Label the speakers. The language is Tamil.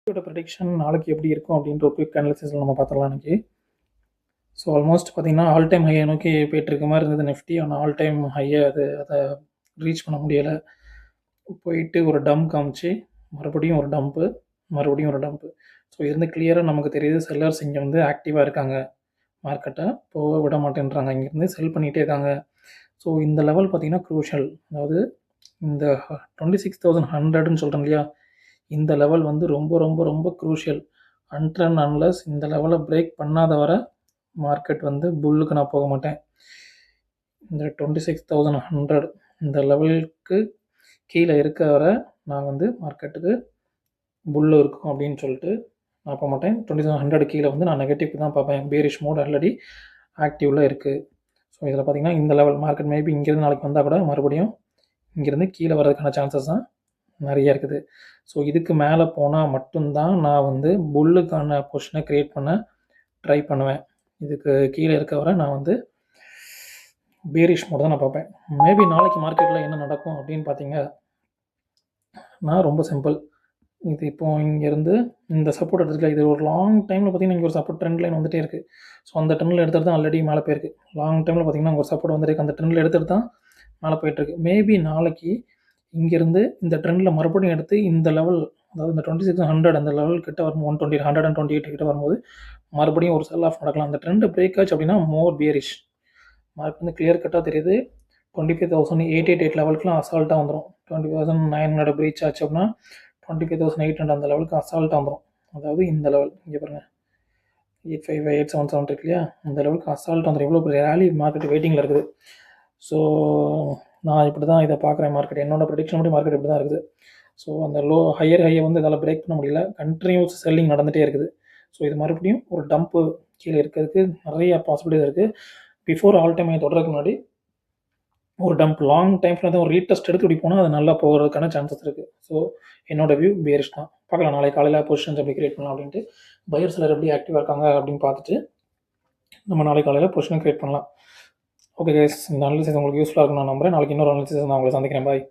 Speaker 1: நிஃப்டியோட ப்ரெடிக்ஷன் நாளைக்கு எப்படி இருக்கும் அப்படின்ற ஒரு குயிக் அனாலிசிஸில் நம்ம பார்த்துடலாம் இன்னைக்கு. ஸோ ஆல்மோஸ்ட் பார்த்தீங்கன்னா ஆல் டைம் ஹையை நோக்கி போயிட்டு இருக்க மாதிரி இருந்தது நிஃப்டி. ஆனால் ஆல் டைம் ஹையை அதை ரீச் பண்ண முடியலை. போயிட்டு ஒரு டம்ப் காமிச்சு மறுபடியும் ஒரு டம்ப்பு, மறுபடியும் ஒரு டம்ப்பு. ஸோ இருந்து கிளியராக நமக்கு தெரியுது செல்லர்ஸ் இங்கே வந்து ஆக்டிவாக இருக்காங்க, மார்க்கெட்டை போக விட மாட்டேன்றாங்க, இங்கேருந்து செல் பண்ணிகிட்டே இருக்காங்க. ஸோ இந்த லெவல் பார்த்தீங்கன்னா க்ரூஷியல். அதாவது இந்த 26,100ன்னு சொல்கிறேன் இல்லையா, இந்த லெவல் வந்து ரொம்ப ரொம்ப ரொம்ப க்ரூஷியல். அன்டில் அண்ட் அன்லெஸ் இந்த லெவலை பிரேக் பண்ணாத வரை மார்க்கெட் வந்து புல்லுக்கு நான் போக மாட்டேன். இந்த 26,100 இந்த லெவலுக்கு கீழே இருக்க வரை நான் வந்து மார்க்கெட்டுக்கு புல்லு இருக்கும் அப்படின்னு சொல்லிட்டு நான் போக மாட்டேன். 2700 கீழே வந்து நான் நெகட்டிவ் தான் பார்ப்பேன். பேரிஷ் மோட் ஆல்ரெடி ஆக்டிவில் இருக்குது. ஸோ இதில் பார்த்தீங்கன்னா இந்த லெவல் மார்க்கெட் மேபி இங்கேருந்து நாளைக்கு வந்தால் கூட மறுபடியும் இங்கேருந்து கீழே வர்றதுக்கான சான்சஸ் தான் நிறைய இருக்குது. ஸோ இதுக்கு மேலே போனால் மட்டும்தான் நான் வந்து புல்லுக்கான பொசிஷனை க்ரியேட் பண்ண ட்ரை பண்ணுவேன். இதுக்கு கீழே இருக்க வரை நான் வந்து பேரிஷ் மோட் தான் நான் பார்ப்பேன். மேபி நாளைக்கு மார்க்கெட்டில் என்ன நடக்கும் அப்படின்னு பார்த்தீங்க நான் ரொம்ப சிம்பிள். இது இப்போது இங்கேருந்து இந்த சப்போர்ட் எடுத்துக்கலாம். இது ஒரு லாங் டைமில் பார்த்தீங்கன்னா இங்கே ஒரு சப்போர்ட் ட்ரெண்ட் லைன் வந்துகிட்டே இருக்குது. ஸோ அந்த ட்ரெண்டில் எடுத்துகிட்டு தான் ஆல்ரெடி மேலே போயிருக்கு. லாங் டைமில் பார்த்தீங்கன்னா ஒரு சப்போர்ட் வந்துருக்கு, அந்த ட்ரெண்டில் எடுத்துகிட்டு தான் மேலே போயிட்டுருக்கு. மேபி நாளைக்கு இங்கேருந்து இந்த ட்ரெண்டில் மறுபடியும் எடுத்து இந்த லெவல், அதாவது இந்த 2600 அந்த லெவல் கிட்ட வரும், 120 128 கிட்ட வரும்போது மறுபடியும் ஒரு செல் ஆஃப் நடக்கலாம். அந்த ட்ரெண்டு பிரேக் ஆச்சு அப்படின்னா மோர் பியரிஷ். மார்க் வந்து கிளியர் கட்டாக தெரியுது. 25,888 லெவலுக்குலாம் அசால்ட்டாக வந்துடும். 20,900 பிரீச் ஆச்சு அப்படின்னா 25,800 அந்த லெவலுக்கு அசால்ட்டாக வந்துடும். அதாவது இந்த லெவல் இங்கே பாருங்கள், 855 877 இருக்கு இல்லையா, அந்த லெவலுக்கு அசால்ட்டாக வந்துடும். எவ்வளோ பெரிய ரேலி மார்க்கெட் வெயிட்டிங்கில் இருக்குது. ஸோ நான் இப்படி தான் இதை பார்க்குறேன். மார்க்கெட் என்னோட ப்ரெடிக்ஷன் படி மார்க்கெட் இப்படி தான் இருக்குது. ஸோ அந்த ஹையர் ஹையை வந்து இதால் பிரேக் பண்ண முடியல, கண்டினியூஸ் செல்லிங் நடந்துகிட்டே இருக்குது. ஸோ இது மறுபடியும் ஒரு டம்ப்பு கீழே இருக்கிறதுக்கு நிறைய பாசிபிலிட்டிஸ் இருக்குது. பிஃபோர் ஆல் டைம் தொடர்றதுக்கு முன்னாடி ஒரு டம்ப் லாங் டைம் ஃப்ரேம் ஒரு ரீடெஸ்ட் எடுத்து இப்படி போனால் அது நல்லா போகிறதுக்கான சான்சஸ் இருக்குது. ஸோ என்னோட வியூ பேரிஷ் தான். பார்க்கலாம் நாளைக்கு காலையில் பொசிஷன்ஸ் எப்படி கிரியேட் பண்ணலாம் அப்படின்ட்டு. பையர் செல்லர் எப்படி ஆக்டிவாக இருக்காங்க அப்படின்னு பார்த்துட்டு நம்ம நாளைக்கு காலையில் பொசிஷனை கிரியேட் பண்ணலாம். ஓகே கைஸ், இந்த அனாலிசிஸ் உங்களுக்கு யூஸ்ஃபுல்லாக இருக்கும் நான் நம்புறேன். நாளைக்கு இன்னொரு அனாலிசிஸ் நான் உங்களை சந்திக்கிறேன். பாய்.